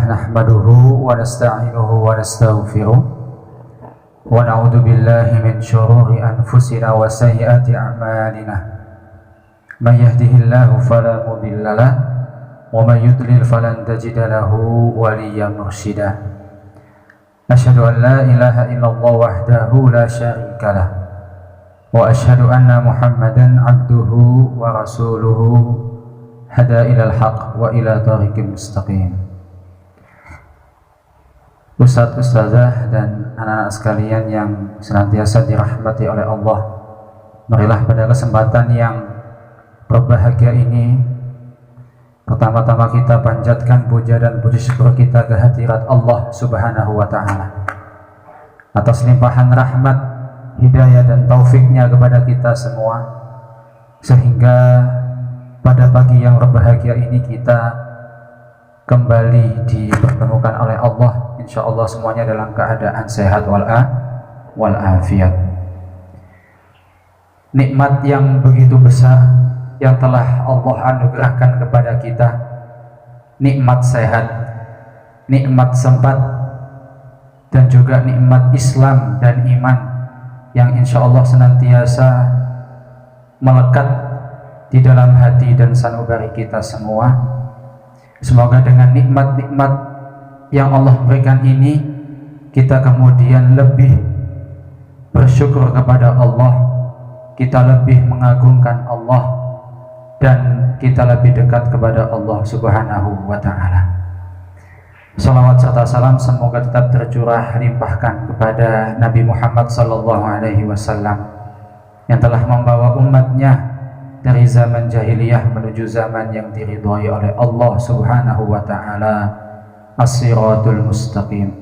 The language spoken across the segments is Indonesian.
nahmaduhu wa nasta'inuhu wa nastaghfiruh wa na'udzu billahi min shururi anfusina wa sayyiati a'malina. May yahdihillahu fala mudilla lahu wa may yudlil falan tajida lahu waliyyan mursyida. Asyhadu an la ilaha illallah wahdahu la syarika lah wa asyhadu anna Muhammadan abduhu wa rasuluhu hada ilal haq wa ila tariqim mustaqim. Ustadz, ustazah, dan anak-anak sekalian yang senantiasa dirahmati oleh Allah, marilah pada kesempatan yang berbahagia ini, pertama-tama kita panjatkan puja dan puji syukur kita ke hadirat Allah Subhanahu wa Ta'ala atas limpahan rahmat, hidayah, dan taufiknya kepada kita semua, sehingga pada pagi yang berbahagia ini kita kembali dipertemukan oleh Allah, insya Allah semuanya dalam keadaan sehat walafiat. Nikmat yang begitu besar yang telah Allah anugerahkan kepada kita, nikmat sehat, nikmat sempat, dan juga nikmat Islam dan iman yang insya Allah senantiasa melekat di dalam hati dan sanubari kita semua. Semoga dengan nikmat-nikmat yang Allah berikan ini, kita kemudian lebih bersyukur kepada Allah, kita lebih mengagungkan Allah, dan kita lebih dekat kepada Allah Subhanahu wa Ta'ala. Salawat serta salam semoga tetap tercurah limpahkan kepada Nabi Muhammad SAW yang telah membawa umatnya dari zaman jahiliyah menuju zaman yang diridhai oleh Allah Subhanahu wa Ta'ala, as-siratul mustaqim.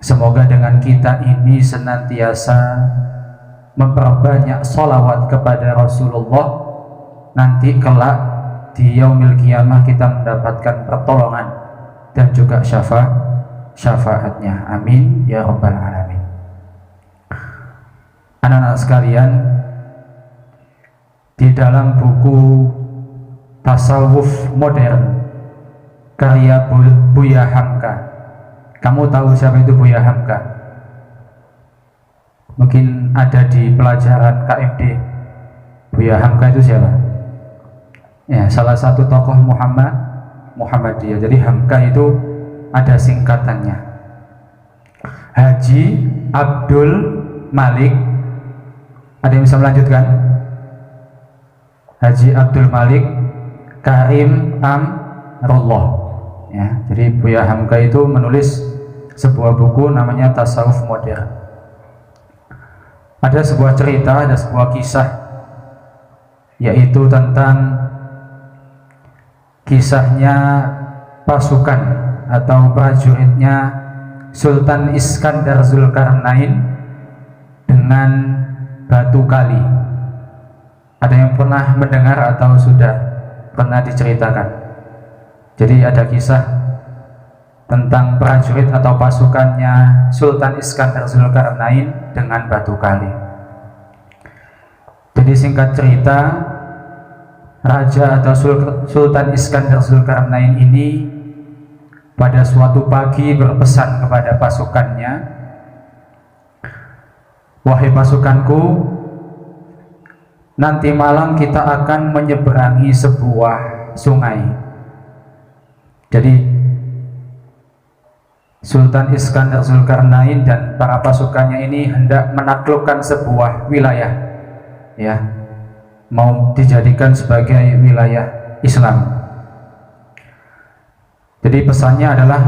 Semoga dengan kita ini senantiasa memperbanyak sholawat kepada Rasulullah, nanti kelak di yaumil qiyamah kita mendapatkan pertolongan dan juga syafaatnya. Amin ya rabbal alamin. Anak-anak sekalian, di dalam buku Tasawuf Modern karya Buya Hamka, kamu tahu siapa itu Buya Hamka? Mungkin ada di pelajaran KMD. Buya Hamka itu siapa? Ya, salah satu tokoh Muhammadiyah. Jadi Hamka itu ada singkatannya, Haji Abdul Malik. Ada yang bisa melanjutkan? Haji Abdul Malik Karim Amrullah. Ya, jadi Buya Hamka itu menulis sebuah buku namanya Tasawuf Modern. Ada sebuah cerita, ada sebuah kisah, yaitu tentang kisahnya pasukan atau prajuritnya Sultan Iskandar Zulkarnain dengan batu kali. Ada yang pernah mendengar atau sudah pernah diceritakan? Jadi ada kisah tentang prajurit atau pasukannya Sultan Iskandar Zulkarnain dengan batu kali. Jadi singkat cerita, Raja atau Sultan Iskandar Zulkarnain ini pada suatu pagi berpesan kepada pasukannya, "Wahai pasukanku, nanti malam kita akan menyeberangi sebuah sungai." Jadi Sultan Iskandar Zulkarnain dan para pasukannya ini hendak menaklukkan sebuah wilayah, ya, mau dijadikan sebagai wilayah Islam. Jadi pesannya adalah,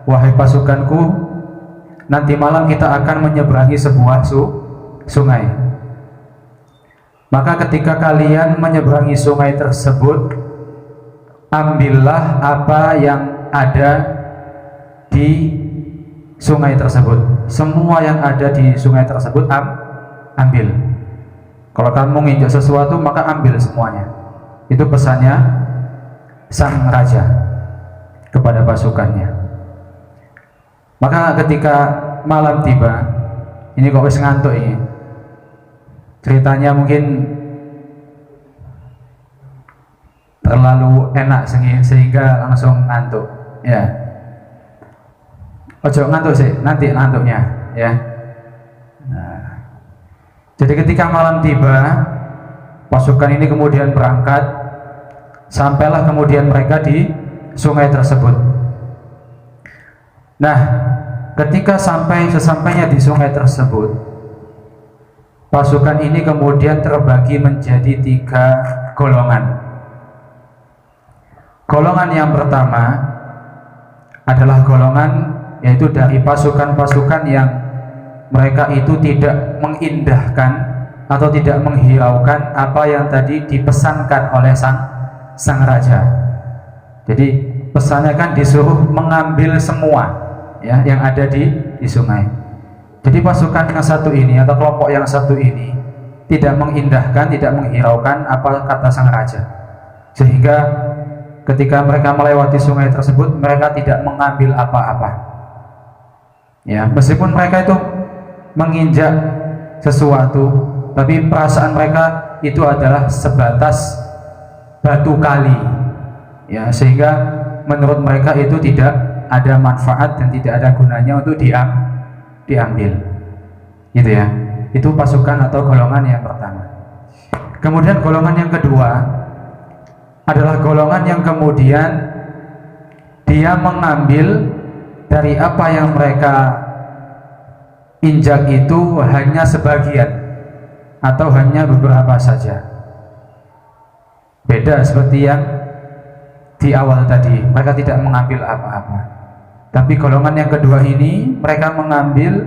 "Wahai pasukanku, nanti malam kita akan menyeberangi sebuah sungai. Maka ketika kalian menyeberangi sungai tersebut, ambillah apa yang ada di sungai tersebut. Semua yang ada di sungai tersebut ambil. Kalau kamu menginjak sesuatu, maka ambil semuanya." Itu pesannya sang raja kepada pasukannya. Maka ketika malam tiba, ini kok wis ngantuk ini. Ceritanya mungkin terlalu enak sehingga langsung ngantuk, ya. Ojo ngantuk sih, nanti ngantuknya ya. Nah, jadi ketika malam tiba, pasukan ini kemudian berangkat, sampailah kemudian mereka di sungai tersebut. Nah, ketika sesampainya di sungai tersebut, pasukan ini kemudian terbagi menjadi 3 golongan. Golongan yang pertama adalah golongan yaitu dari pasukan-pasukan yang mereka itu tidak mengindahkan atau tidak menghiraukan apa yang tadi dipesankan oleh sang raja. Jadi pesannya kan disuruh mengambil semua ya yang ada di sungai. Jadi pasukan yang satu ini atau kelompok yang satu ini tidak mengindahkan, tidak menghiraukan apa kata sang raja, sehingga ketika mereka melewati sungai tersebut mereka tidak mengambil apa-apa. Ya, meskipun mereka itu menginjak sesuatu, tapi perasaan mereka itu adalah sebatas batu kali. Ya, sehingga menurut mereka itu tidak ada manfaat dan tidak ada gunanya untuk diambil. Gitu ya. Itu pasukan atau golongan yang pertama. Kemudian golongan yang kedua adalah golongan yang kemudian dia mengambil dari apa yang mereka injak itu hanya sebagian atau hanya beberapa saja. Beda seperti yang di awal tadi, mereka tidak mengambil apa-apa. Tapi golongan yang kedua ini mereka mengambil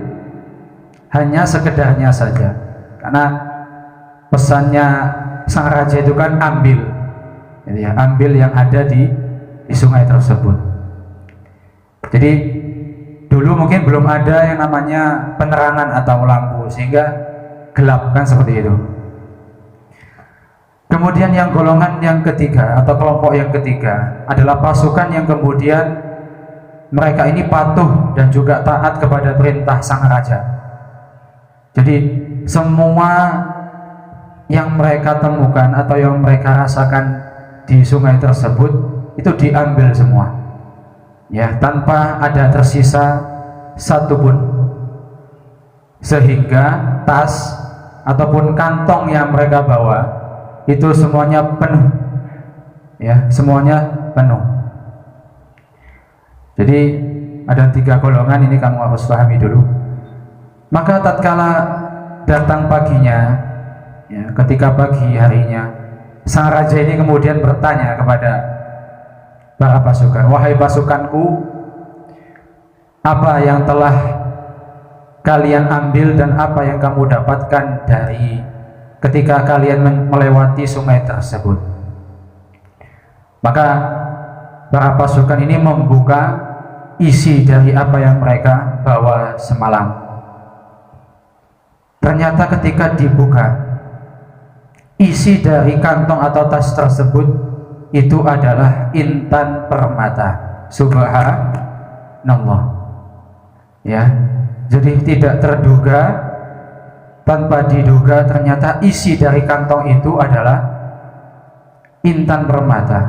hanya sekedarnya saja. Karena pesannya sang raja itu kan ambil, ya, ambil yang ada di sungai tersebut. Jadi dulu mungkin belum ada yang namanya penerangan atau lampu sehingga gelap kan seperti itu. Kemudian yang golongan yang ketiga atau kelompok yang ketiga adalah pasukan yang kemudian mereka ini patuh dan juga taat kepada perintah sang raja. Jadi semua yang mereka temukan atau yang mereka rasakan di sungai tersebut itu diambil semua, ya, tanpa ada tersisa satupun, sehingga tas ataupun kantong yang mereka bawa itu semuanya penuh, ya, semuanya penuh. Jadi ada 3 golongan ini kamu harus pahami dulu. Maka tatkala datang paginya, ya, ketika pagi harinya, sang raja ini kemudian bertanya kepada para pasukan, wahai pasukanku, apa yang telah kalian ambil dan apa yang kamu dapatkan dari ketika kalian melewati sungai tersebut? Maka para pasukan ini membuka isi dari apa yang mereka bawa semalam. Ternyata ketika dibuka, isi dari kantong atau tas tersebut itu adalah intan permata. Subhanallah. Ya, jadi tidak terduga, tanpa diduga ternyata isi dari kantong itu adalah intan permata.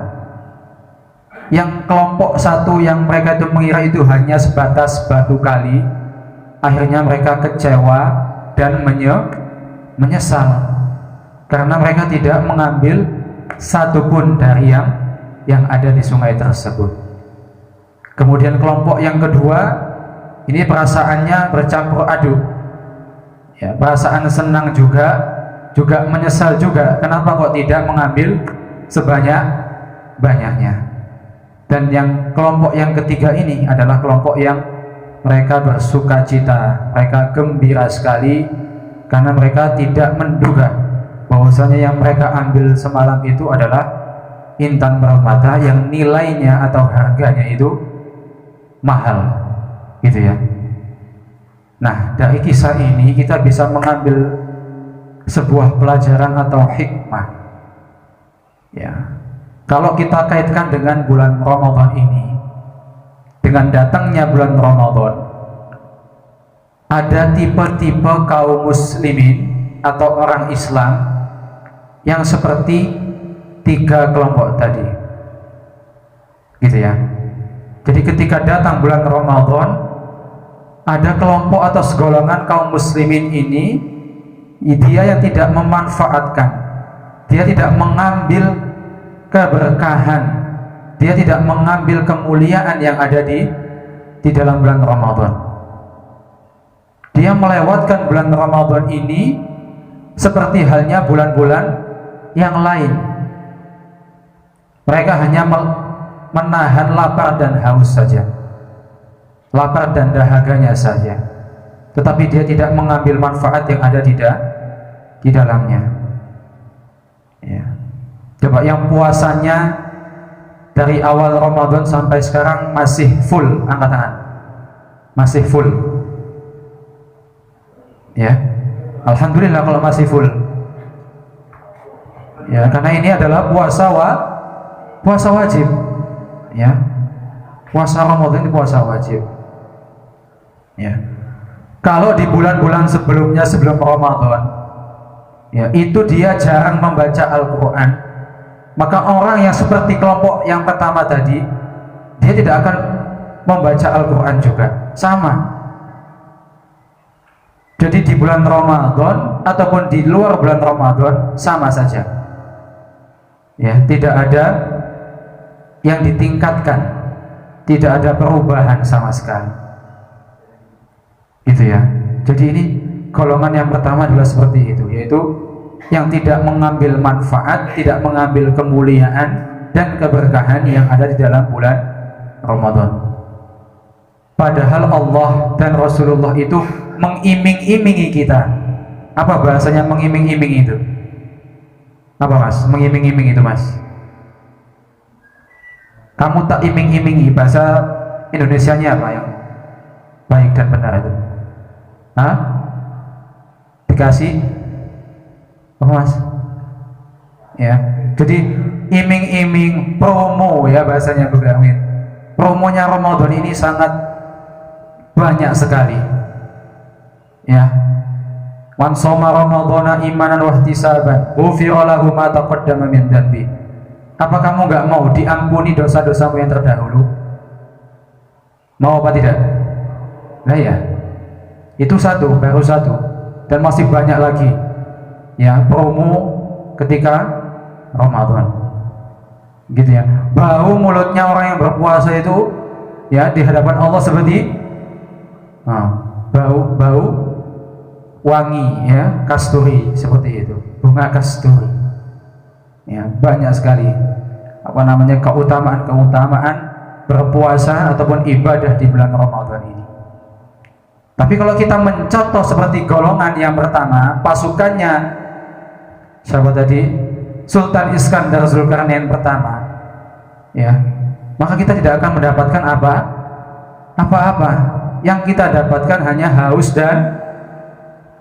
Yang kelompok satu yang mereka itu mengira itu hanya sebatas batu kali, akhirnya mereka kecewa dan menyesal karena mereka tidak mengambil satupun dari yang ada di sungai tersebut. Kemudian kelompok yang kedua ini perasaannya bercampur aduk, ya, perasaan senang juga menyesal juga, kenapa kok tidak mengambil sebanyak-banyaknya. Dan yang kelompok yang ketiga ini adalah kelompok yang mereka bersuka cita, mereka gembira sekali karena mereka tidak menduga bahwasanya yang mereka ambil semalam itu adalah intan permata yang nilainya atau harganya itu mahal, gitu ya. Nah, dari kisah ini kita bisa mengambil sebuah pelajaran atau hikmah, ya. Kalau kita kaitkan dengan bulan Ramadan ini, dengan datangnya bulan Ramadan, ada tipe-tipe kaum muslimin atau orang Islam yang seperti 3 kelompok tadi, gitu ya. Jadi ketika datang bulan Ramadan, ada kelompok atau segolongan kaum muslimin ini, dia yang tidak memanfaatkan, dia tidak mengambil keberkahan, dia tidak mengambil kemuliaan yang ada di dalam bulan Ramadan. Dia melewatkan bulan Ramadan ini seperti halnya bulan-bulan yang lain. Mereka hanya menahan lapar dan haus saja, lapar dan dahaganya saja, tetapi dia tidak mengambil manfaat yang ada di dalamnya. Ya. Coba yang puasanya dari awal Ramadan sampai sekarang masih full, angkat tangan. Masih full. Ya, alhamdulillah kalau masih full. Ya, karena ini adalah puasa wajib. Ya, puasa Ramadan ini puasa wajib. Ya, kalau di bulan-bulan sebelumnya, sebelum Ramadan, ya itu dia jarang membaca Al-Quran, maka orang yang seperti kelompok yang pertama tadi, dia tidak akan membaca Al-Quran juga, sama. Jadi di bulan Ramadan ataupun di luar bulan Ramadan sama saja. Ya, tidak ada yang ditingkatkan, tidak ada perubahan sama sekali. Gitu ya. Jadi ini golongan yang pertama adalah seperti itu, yaitu yang tidak mengambil manfaat, tidak mengambil kemuliaan dan keberkahan yang ada di dalam bulan Ramadan. Padahal Allah dan Rasulullah itu mengiming-imingi kita. Apa bahasanya mengiming-iming itu? Apa mas? Mengiming-iming itu mas? Kamu tak iming-imingi, bahasa Indonesianya apa yang baik dan benar itu? Hah? Dikasih? Apa mas? Ya, jadi iming-iming, promo ya bahasanya Bu Amin. Promonya Ramadan ini sangat banyak sekali. Ya, man shoma ramadhana imanan wa ihtisaban ghufira lahu ma taqaddama min dhanbi. Apa kamu nggak mau diampuni dosa-dosamu yang terdahulu? Mau apa tidak? Nah ya, itu satu, baru satu, dan masih banyak lagi ya promo ketika Ramadan, gitu ya. Bau mulutnya orang yang berpuasa itu ya di hadapan Allah seperti bau wangi ya, kasturi, seperti itu, bunga kasturi. Ya, banyak sekali apa namanya keutamaan berpuasa ataupun ibadah di bulan Ramadan ini. Tapi kalau kita mencontoh seperti golongan yang pertama, pasukannya siapa tadi? Sultan Iskandar Zulkarnain pertama. Ya, maka kita tidak akan mendapatkan apa-apa. Yang kita dapatkan hanya haus dan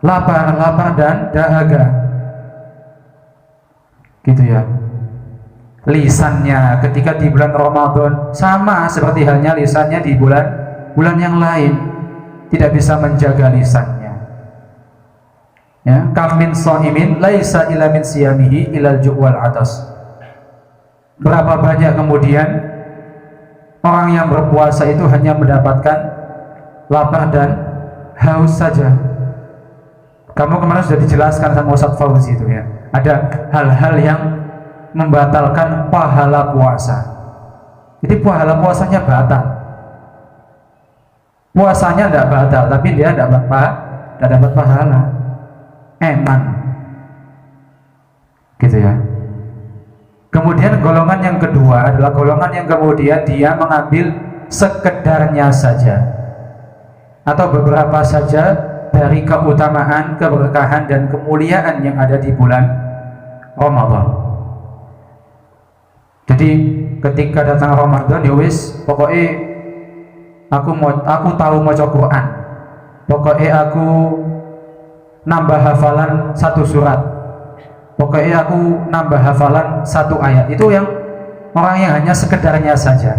lapar dan dahaga. Gitu ya. Lisannya ketika di bulan Ramadan sama seperti halnya lisannya di bulan yang lain, tidak bisa menjaga lisannya. Ya, kam min shaimin laisa illa min siyamihi ilal ju' wal atas. Berapa banyak kemudian orang yang berpuasa itu hanya mendapatkan lapar dan haus saja. Kamu kemarin sudah dijelaskan sama Ustaz Fauzi itu ya. Ada hal-hal yang membatalkan pahala puasa. Jadi pahala puasanya batal. Puasanya tidak batal, tapi dia tidak dapat pahala. Eman. Gitu ya. Kemudian golongan yang kedua adalah golongan yang kemudian dia mengambil sekedarnya saja, atau beberapa saja dari keutamaan, keberkahan dan kemuliaan yang ada di bulan Ramadan. Jadi ketika datang Ramadan ya wis, pokoknya aku tahu maca Quran. Pokoknya aku nambah hafalan satu surat. Pokoknya aku nambah hafalan satu ayat. Itu yang orang yang hanya sekedarnya saja.